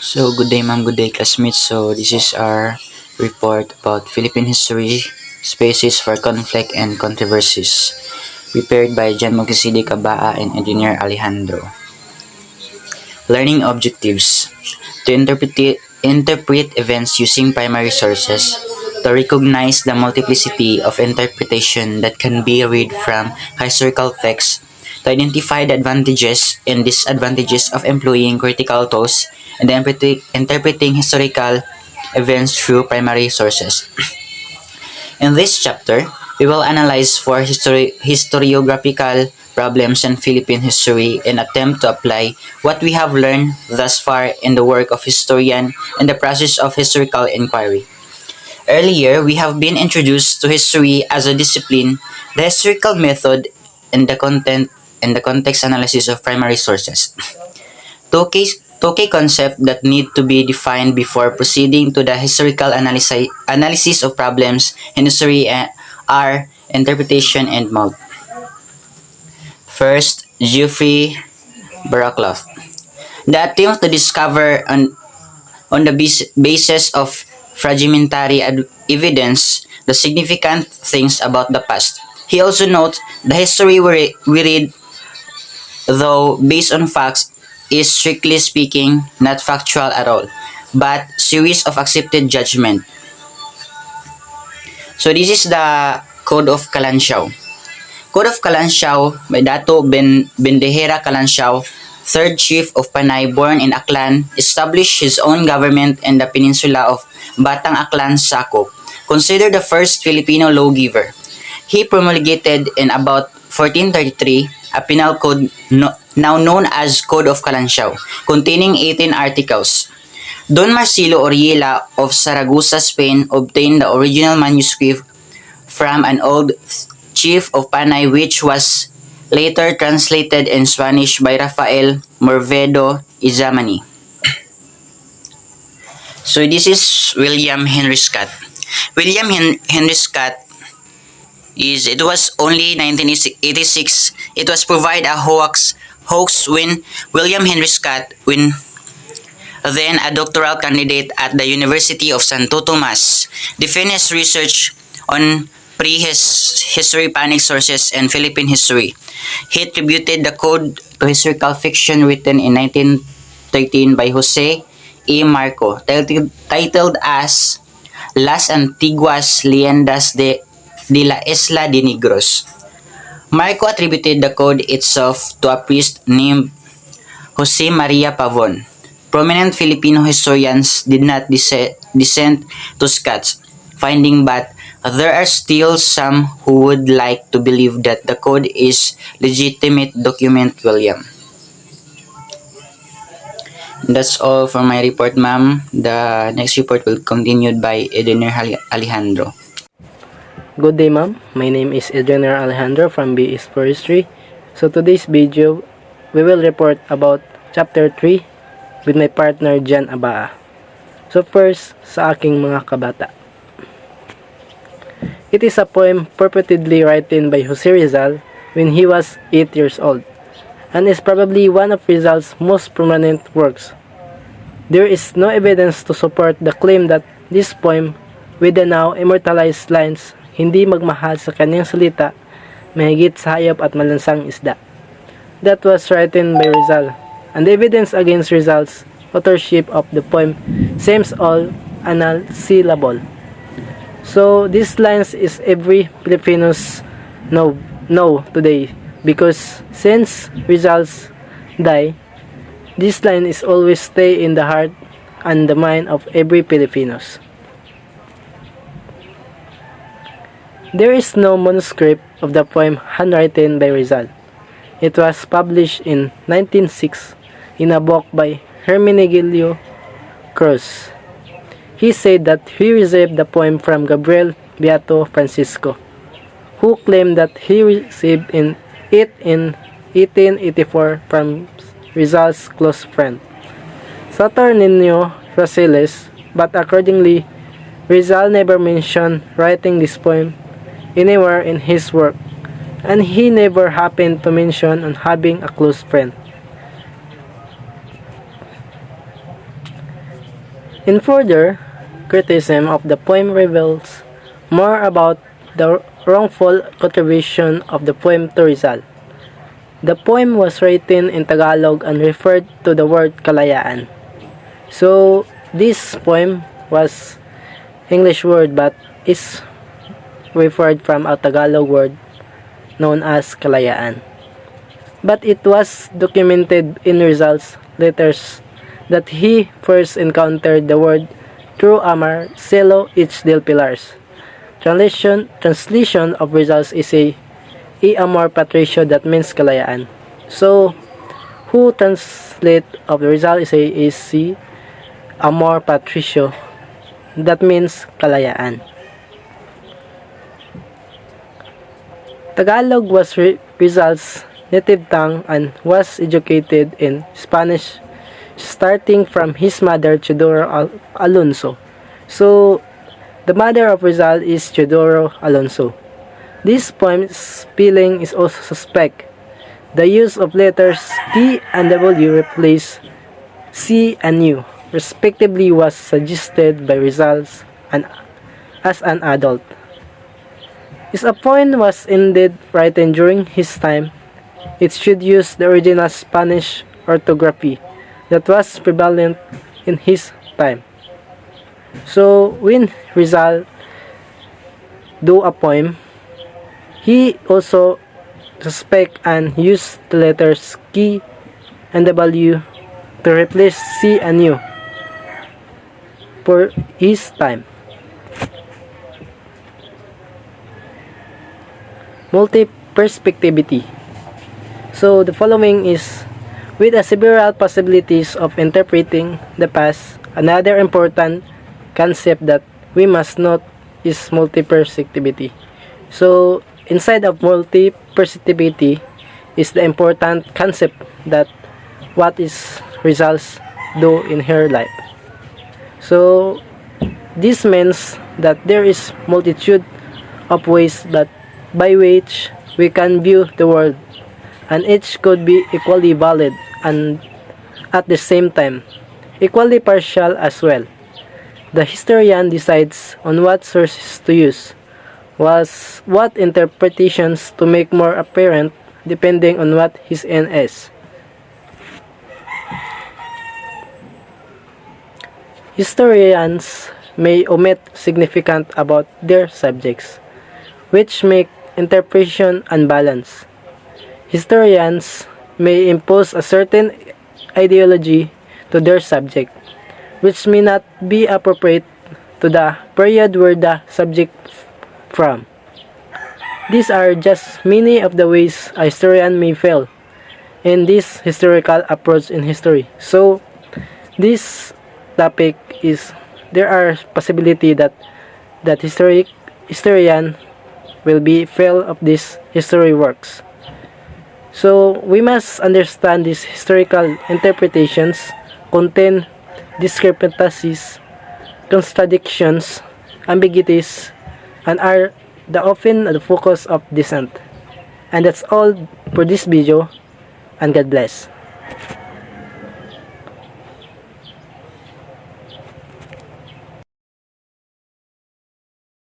So, good day ma'am, good day classmates. So, this is our report about Philippine history, spaces for conflict and controversies, prepared by Melquicedec and Edreigner Alejandro. Learning objectives: to interpret events using primary sources, to recognize the multiplicity of interpretation that can be read from historical texts, to identify the advantages and disadvantages of employing critical tools and interpreting historical events through primary sources. In this chapter, we will analyze four historiographical problems in Philippine history and attempt to apply what we have learned thus far in the work of historian and the process of historical inquiry. Earlier, we have been introduced to history as a discipline, the historical method, and the context analysis of primary sources. Two key concepts that need to be defined before proceeding to the historical analysis of problems in history are interpretation and mode. First, Geoffrey Barraclough. The attempt to discover on the basis of fragmentary evidence the significant things about the past. He also notes the history we read, though based on facts, is strictly speaking not factual at all, but series of accepted judgment. So this is the Code of Calansiaw. Code of Calansiaw by Dato Bendahera Calansiaw, third chief of Panay, born in Aklan, established his own government in the peninsula of Batang Aklan, Sakop, considered the first Filipino lawgiver. He promulgated in about 1433 a penal code now known as Code of Calansiaw, containing 18 articles. Don Marcelo Oriela of Saragossa, Spain, obtained the original manuscript from an old chief of Panay, which was later translated in Spanish by Rafael Morvedo Izamani. So this is William Henry Scott. William Henry Scott it was only 1986. It was provide a hoax when William Henry Scott, then a doctoral candidate at the University of Santo Tomas, defended his research on pre-history sources and Philippine history. He attributed the code to historical fiction written in 1913 by Jose E. Marco, titled as Las Antiguas Leyendas de la Isla de Negros. Marco attributed the code itself to a priest named Jose Maria Pavon. Prominent Filipino historians did not dissent to Scott's finding, but there are still some who would like to believe that the code is legitimate document. William. That's all for my report, ma'am. The next report will continued by Edreigner Alejandro. Good day, ma'am. My name is Edreigner Alejandro from BS Forestry. So today's video, we will report about Chapter 3 with my partner Jan Abaa. So first, sa aking mga kabata. It is a poem purportedly written by Jose Rizal when he was 8 years old, and is probably one of Rizal's most prominent works. There is no evidence to support the claim that this poem, with the now immortalized lines, hindi magmahal sa kanyang salita, mahigit sa hayop at malansang isda, that was written by Rizal, and the evidence against Rizal's authorship of the poem seems all unassailable. So these lines is every Filipinos know today, because since Rizal's die, this line is always stay in the heart and the mind of every Filipinos. There is no manuscript of the poem handwritten by Rizal. It was published in 1906 in a book by Hermenegildo Cruz. He said that he received the poem from Gabriel Beato Francisco, who claimed that he received it in 1884 from Rizal's close friend, Saturnino Rosales, but accordingly, Rizal never mentioned writing this poem anywhere in his work. and he never happened to mention on having a close friend. In further criticism of the poem reveals more about the wrongful contribution of the poem to Rizal. The poem was written in Tagalog and referred to the word kalayaan. So this poem was English word but is referred from a Tagalog word known as kalayaan. But it was documented in Rizal's letters that he first encountered the word through a Marcelo H. del Pilar's translation of Rizal's essay E Amor Patricio, that means kalayaan. So, who translate of the Rizal essay is si Amor Patricio, that means kalayaan. Tagalog was Rizal's native tongue and was educated in Spanish starting from his mother Teodoro Alonso. So, the mother of Rizal is Teodoro Alonso. This poem's spelling is also suspect. The use of letters T and W replace C and U, respectively, was suggested by Rizal as an adult. If a poem was indeed written during his time, it should use the original Spanish orthography that was prevalent in his time. So, when Rizal do a poem, he also suspect and use the letters K and W to replace C and U for his time. Multi-perspectivity. So the following is with the several possibilities of interpreting the past. Another important concept that we must note is multi-perspectivity. So inside of multi-perspectivity is the important concept that what is results do in her life. So this means that there is multitude of ways that by which we can view the world, and each could be equally valid and at the same time equally partial as well. The historian decides on what sources to use, what interpretations to make more apparent depending on what his end is. Historians may omit significant about their subjects, which make interpretation unbalanced. Historians may impose a certain ideology to their subject, which may not be appropriate to the period where the subject from. These are just many of the ways a historian may fail in this historical approach in history. So, this topic is there are possibility that historian will be fail of these history works. So, we must understand these historical interpretations contain discrepancies, contradictions, ambiguities, and are often the focus of dissent. And that's all for this video, and God bless.